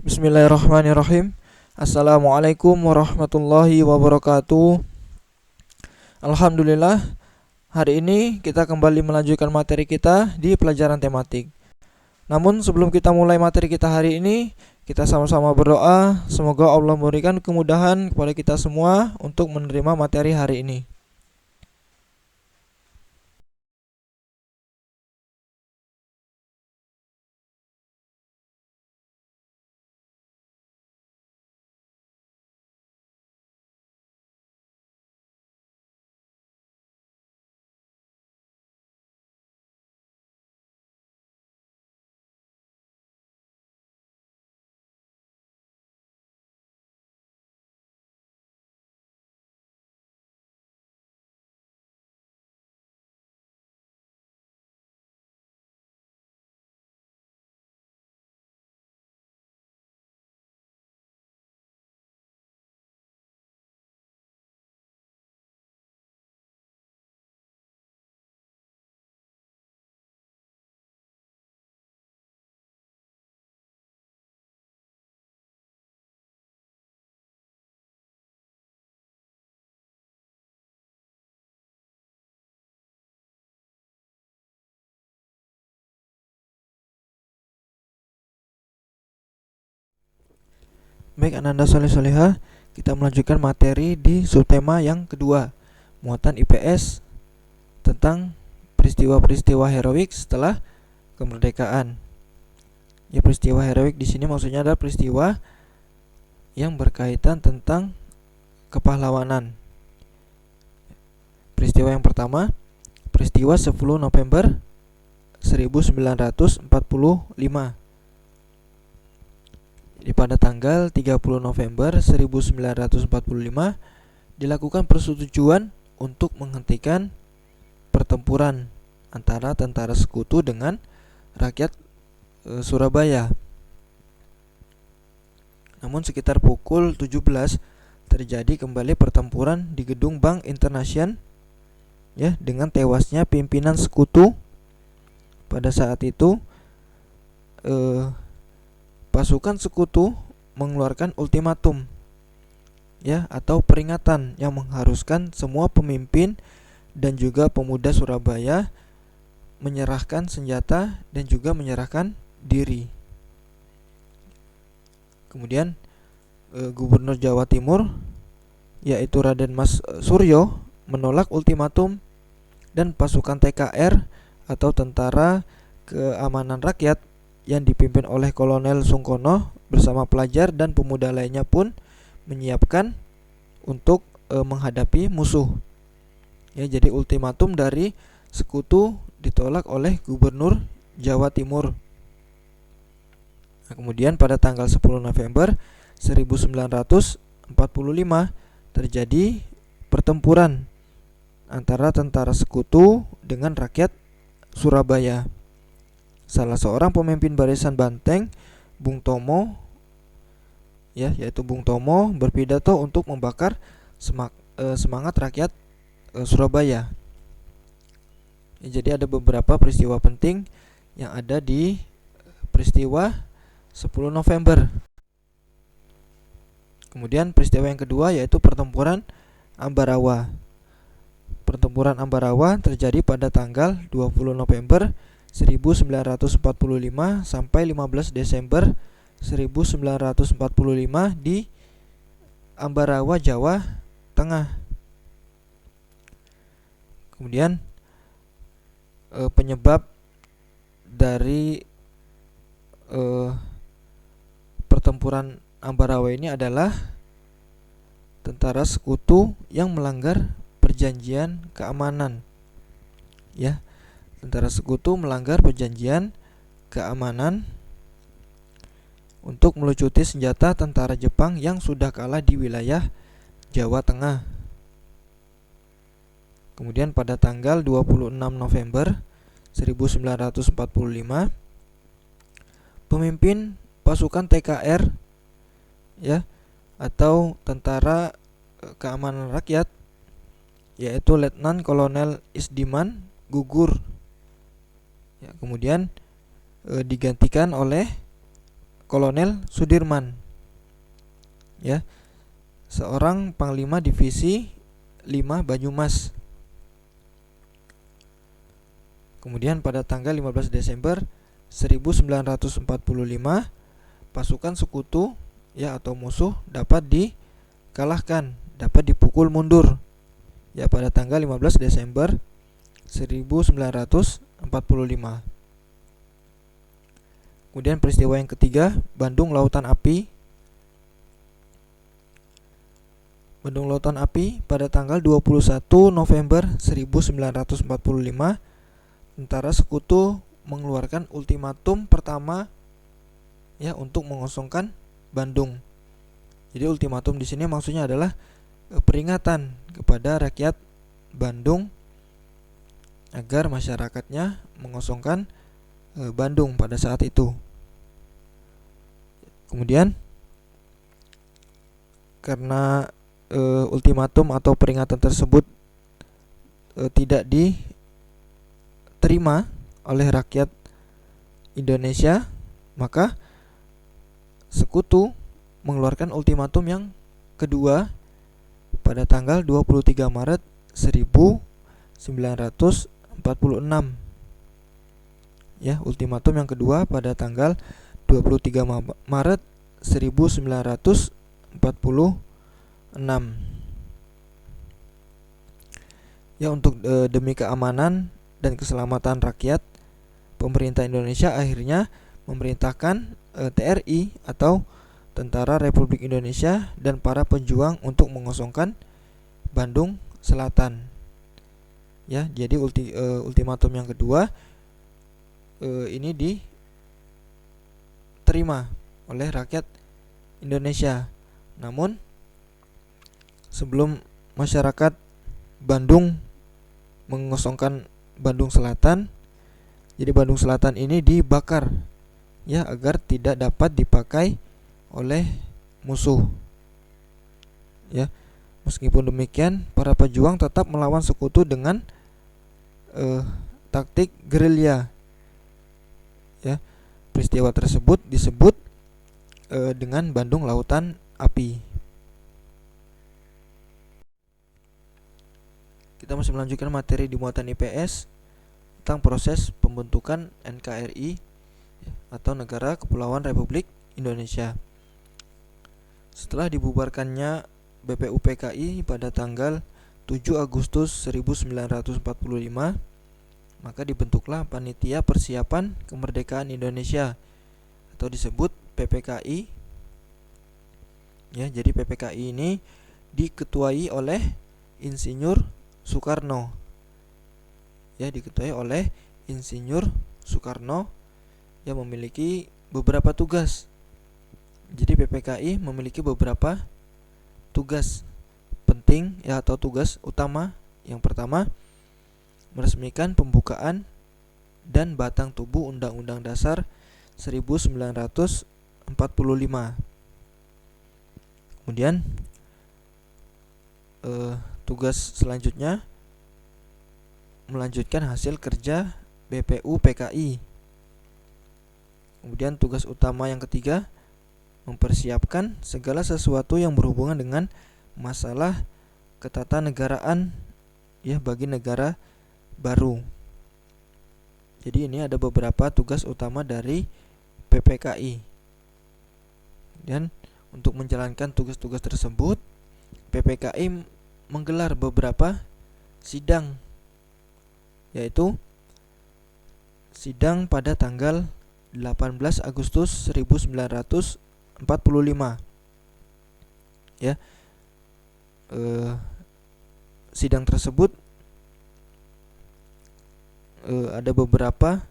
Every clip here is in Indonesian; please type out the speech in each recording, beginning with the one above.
Bismillahirrahmanirrahim. Assalamualaikum warahmatullahi wabarakatuh. Alhamdulillah, hari ini kita kembali melanjutkan materi kita di pelajaran tematik. Namun sebelum kita mulai materi kita hari ini, kita sama-sama berdoa semoga Allah memberikan kemudahan kepada kita semua untuk menerima materi hari ini. Baik, Ananda Soleh Soleha, kita melanjutkan materi di subtema yang kedua, muatan IPS tentang peristiwa-peristiwa heroik setelah kemerdekaan. Ya, peristiwa heroik di sini maksudnya adalah peristiwa yang berkaitan tentang kepahlawanan. Peristiwa yang pertama, peristiwa 10 November 1945. Pada tanggal 30 November 1945 dilakukan persetujuan untuk menghentikan pertempuran antara tentara sekutu dengan rakyat Surabaya. Namun sekitar pukul 17 terjadi kembali pertempuran di gedung Bank Internasion, ya, dengan tewasnya pimpinan sekutu. Pada saat itu pasukan sekutu mengeluarkan ultimatum, ya, atau peringatan yang mengharuskan semua pemimpin dan juga pemuda Surabaya menyerahkan senjata dan juga menyerahkan diri. Kemudian Gubernur Jawa Timur, yaitu Raden Mas Suryo, menolak ultimatum dan pasukan TKR atau Tentara Keamanan Rakyat yang dipimpin oleh Kolonel Sungkono bersama pelajar dan pemuda lainnya pun menyiapkan untuk menghadapi musuh. Ya, jadi ultimatum dari sekutu ditolak oleh Gubernur Jawa Timur. Nah, kemudian pada tanggal 10 November 1945 terjadi pertempuran antara tentara sekutu dengan rakyat Surabaya. Salah seorang pemimpin barisan banteng, Bung Tomo, ya, yaitu Bung Tomo, berpidato untuk membakar semangat rakyat Surabaya. Ya, jadi ada beberapa peristiwa penting yang ada di peristiwa 10 November. Kemudian peristiwa yang kedua yaitu pertempuran Ambarawa. Pertempuran Ambarawa terjadi pada tanggal 20 November 1945 sampai 15 Desember 1945 di Ambarawa, Jawa Tengah. Kemudian penyebab dari pertempuran Ambarawa ini adalah tentara sekutu yang melanggar perjanjian keamanan. Ya, tentara sekutu melanggar perjanjian keamanan untuk melucuti senjata tentara Jepang yang sudah kalah di wilayah Jawa Tengah. Kemudian pada tanggal 26 November 1945, pemimpin pasukan TKR, ya, atau Tentara Keamanan Rakyat, yaitu Letnan Kolonel Isdiman, gugur. Ya, kemudian digantikan oleh Kolonel Sudirman, ya, seorang Panglima Divisi 5 Banyumas. Kemudian pada tanggal 15 Desember 1945 pasukan sekutu, ya, atau musuh dapat dikalahkan, dapat dipukul mundur, ya, pada tanggal 15 Desember 1945. Kemudian peristiwa yang ketiga, Bandung Lautan Api. Bandung Lautan Api pada tanggal 21 November 1945 tentara sekutu mengeluarkan ultimatum pertama, ya, untuk mengosongkan Bandung. Jadi ultimatum di sini maksudnya adalah peringatan kepada rakyat Bandung agar masyarakatnya mengosongkan Bandung pada saat itu. Kemudian karena ultimatum atau peringatan tersebut tidak diterima oleh rakyat Indonesia, maka sekutu mengeluarkan ultimatum yang kedua pada tanggal 23 Maret 1946. Ya, ultimatum yang kedua pada tanggal 23 Maret 1946. Ya, untuk demi keamanan dan keselamatan rakyat, pemerintah Indonesia akhirnya memerintahkan TRI atau Tentara Republik Indonesia dan para pejuang untuk mengosongkan Bandung Selatan. Ya, jadi ultimatum yang kedua ini diterima oleh rakyat Indonesia. Namun sebelum masyarakat Bandung mengosongkan Bandung Selatan, jadi Bandung Selatan ini dibakar, ya, agar tidak dapat dipakai oleh musuh. Ya, meskipun demikian para pejuang tetap melawan sekutu dengan taktik gerilya. Ya, peristiwa tersebut disebut dengan Bandung Lautan Api. Kita masih melanjutkan materi di muatan IPS tentang proses pembentukan NKRI atau Negara Kepulauan Republik Indonesia. Setelah dibubarkannya BPUPKI pada tanggal 7 Agustus 1945, maka dibentuklah Panitia Persiapan Kemerdekaan Indonesia atau disebut PPKI. Ya, jadi PPKI ini diketuai oleh Insinyur Soekarno. Ya, diketuai oleh Insinyur Soekarno yang memiliki beberapa tugas. Jadi PPKI memiliki beberapa tugas penting, ya, atau tugas utama. Yang pertama, meresmikan pembukaan dan batang tubuh Undang-Undang Dasar 1945. Kemudian tugas selanjutnya melanjutkan hasil kerja BPUPKI. Kemudian tugas utama yang ketiga, mempersiapkan segala sesuatu yang berhubungan dengan masalah ketatanegaraan, ya, bagi negara baru. Jadi ini ada beberapa tugas utama dari PPKI. Dan untuk menjalankan tugas-tugas tersebut, PPKI menggelar beberapa sidang, yaitu sidang pada tanggal 18 Agustus 1945. Ya, sidang tersebut ada beberapa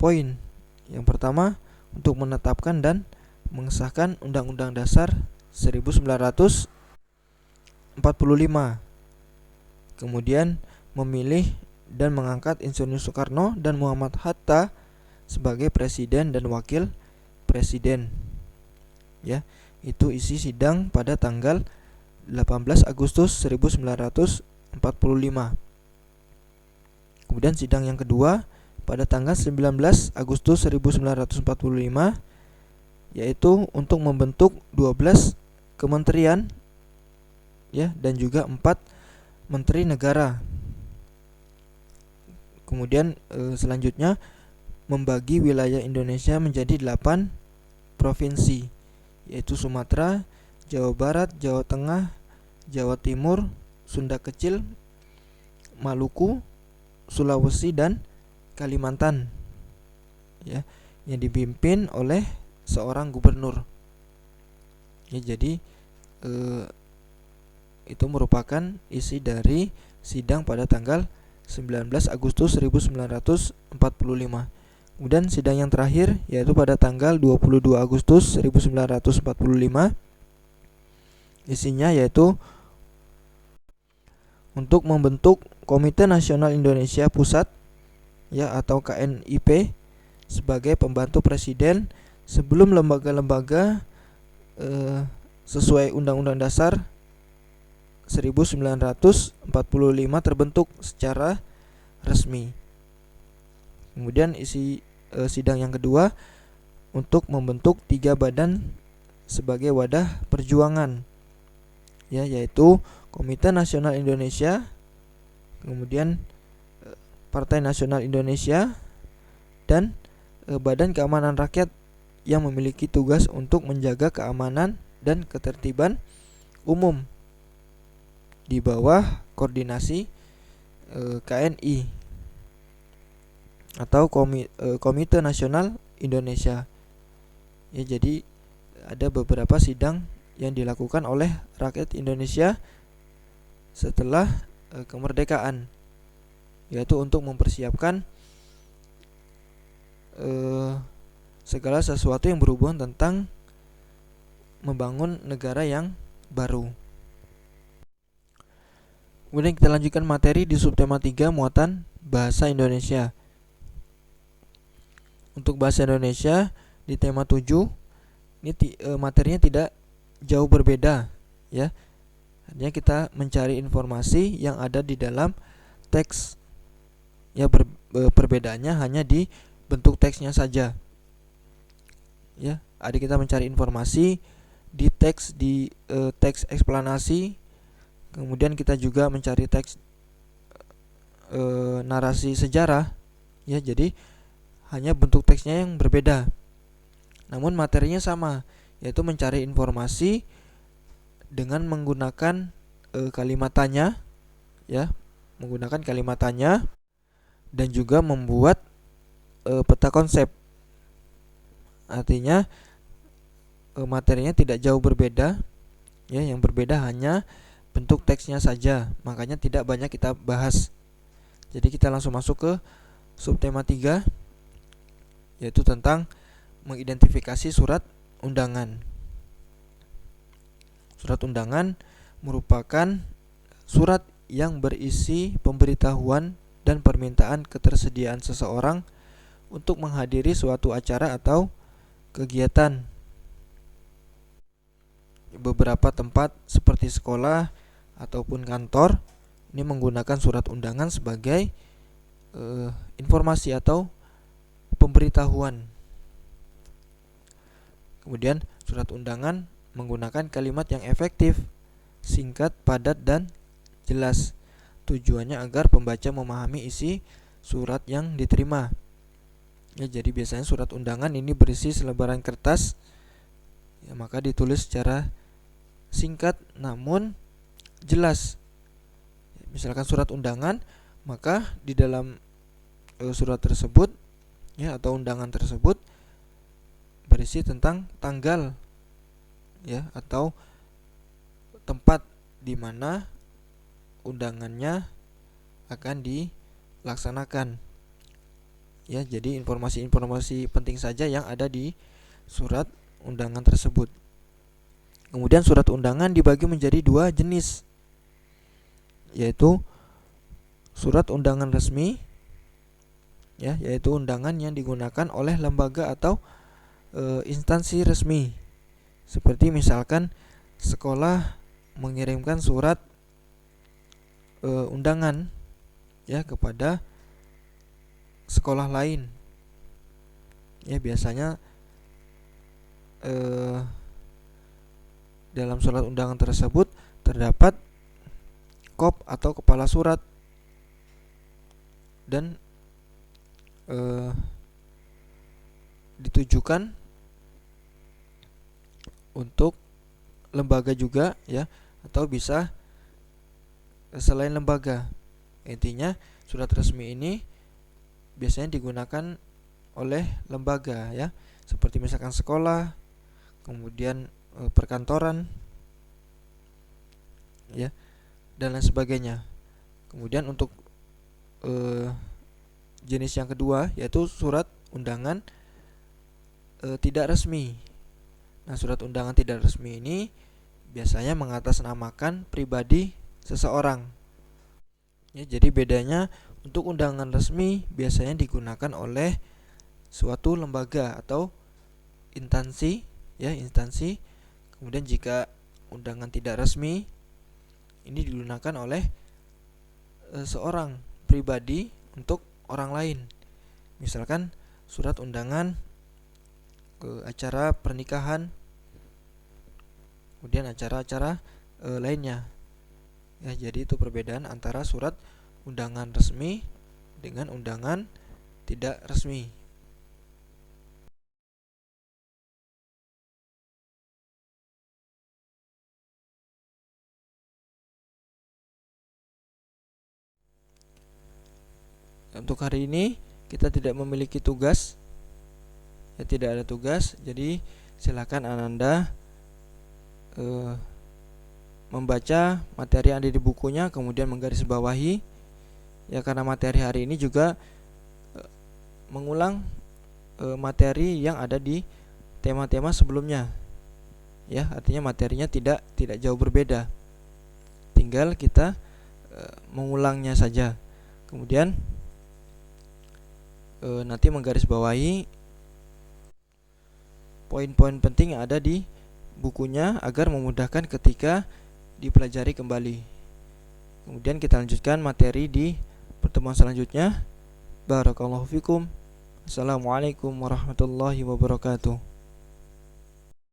poin. Yang pertama, untuk menetapkan dan mengesahkan Undang-Undang Dasar 1945. Kemudian memilih dan mengangkat Insinyur Soekarno dan Muhammad Hatta sebagai presiden dan wakil presiden. Ya, itu isi sidang pada tanggal 18 Agustus 1945. Kemudian sidang yang kedua pada tanggal 19 Agustus 1945, yaitu untuk membentuk 12 kementerian ya, dan juga 4 menteri negara. Kemudian selanjutnya membagi wilayah Indonesia menjadi 8 provinsi, yaitu Sumatera, Jawa Barat, Jawa Tengah, Jawa Timur, Sunda Kecil, Maluku, Sulawesi, dan Kalimantan ya, yang dipimpin oleh seorang gubernur ya. Jadi itu merupakan isi dari sidang pada tanggal 19 Agustus 1945. Kemudian sidang yang terakhir yaitu pada tanggal 22 Agustus 1945. Isinya yaitu untuk membentuk Komite Nasional Indonesia Pusat ya, atau KNIP, sebagai pembantu presiden sebelum lembaga-lembaga sesuai Undang-Undang Dasar 1945 terbentuk secara resmi. Kemudian isi sidang yang kedua untuk membentuk 3 badan sebagai wadah perjuangan ya, yaitu Komite Nasional Indonesia, kemudian Partai Nasional Indonesia, dan Badan Keamanan Rakyat yang memiliki tugas untuk menjaga keamanan dan ketertiban umum di bawah koordinasi KNI atau Komite Nasional Indonesia ya. Jadi ada beberapa sidang yang dilakukan oleh rakyat Indonesia setelah kemerdekaan, yaitu untuk mempersiapkan segala sesuatu yang berhubungan tentang membangun negara yang baru. Kemudian kita lanjutkan materi di subtema 3, muatan bahasa Indonesia. Untuk bahasa Indonesia di tema 7 ini materinya tidak jauh berbeda ya. Hanya kita mencari informasi yang ada di dalam teks ya, perbedaannya hanya di bentuk teksnya saja ya. Ada kita mencari informasi di teks, di teks eksplanasi. Kemudian kita juga mencari teks narasi sejarah ya. Jadi hanya bentuk teksnya yang berbeda, namun materinya sama, yaitu mencari informasi dengan menggunakan kalimat tanya ya, menggunakan kalimat tanya, dan juga membuat peta konsep. Artinya materinya tidak jauh berbeda ya, yang berbeda hanya bentuk teksnya saja, makanya tidak banyak kita bahas. Jadi kita langsung masuk ke subtema 3, yaitu tentang mengidentifikasi surat undangan. Surat undangan merupakan surat yang berisi pemberitahuan dan permintaan ketersediaan seseorang untuk menghadiri suatu acara atau kegiatan. Beberapa tempat seperti sekolah ataupun kantor ini menggunakan surat undangan sebagai informasi atau pemberitahuan. Kemudian surat undangan menggunakan kalimat yang efektif, singkat, padat, dan jelas. Tujuannya agar pembaca memahami isi surat yang diterima. Ya, jadi biasanya surat undangan ini berisi selebaran kertas ya, maka ditulis secara singkat namun jelas. Misalkan surat undangan, maka di dalam surat tersebut ya, atau undangan tersebut berisi tentang tanggal ya, atau tempat di mana undangannya akan dilaksanakan ya. Jadi informasi-informasi penting saja yang ada di surat undangan tersebut. Kemudian surat undangan dibagi menjadi 2 jenis, yaitu surat undangan resmi ya, yaitu undangan yang digunakan oleh lembaga atau instansi resmi, seperti misalkan sekolah mengirimkan surat undangan ya kepada sekolah lain. Ya biasanya dalam surat undangan tersebut terdapat kop atau kepala surat dan ditujukan untuk lembaga juga ya, atau bisa selain lembaga. Intinya surat resmi ini biasanya digunakan oleh lembaga ya, seperti misalkan sekolah, kemudian perkantoran ya, dan lain sebagainya. Kemudian untuk jenis yang kedua yaitu surat undangan tidak resmi. Nah, surat undangan tidak resmi ini biasanya mengatasnamakan pribadi seseorang. Ya, jadi bedanya untuk undangan resmi biasanya digunakan oleh suatu lembaga atau instansi ya, instansi. Kemudian jika undangan tidak resmi ini digunakan oleh seorang pribadi untuk orang lain. Misalkan surat undangan ke acara pernikahan, kemudian acara-acara lainnya. Ya, jadi itu perbedaan antara surat undangan resmi dengan undangan tidak resmi. Untuk hari ini kita tidak memiliki tugas. Ya, tidak ada tugas. Jadi silakan Ananda membaca materi yang ada di bukunya, kemudian menggarisbawahi ya, karena materi hari ini juga mengulang materi yang ada di tema-tema sebelumnya ya, artinya materinya tidak jauh berbeda, tinggal kita mengulangnya saja. Kemudian nanti menggarisbawahi poin-poin penting yang ada di bukunya agar memudahkan ketika dipelajari kembali. Kemudian kita lanjutkan materi di pertemuan selanjutnya. Barakallahu fikum. Assalamualaikum warahmatullahi wabarakatuh.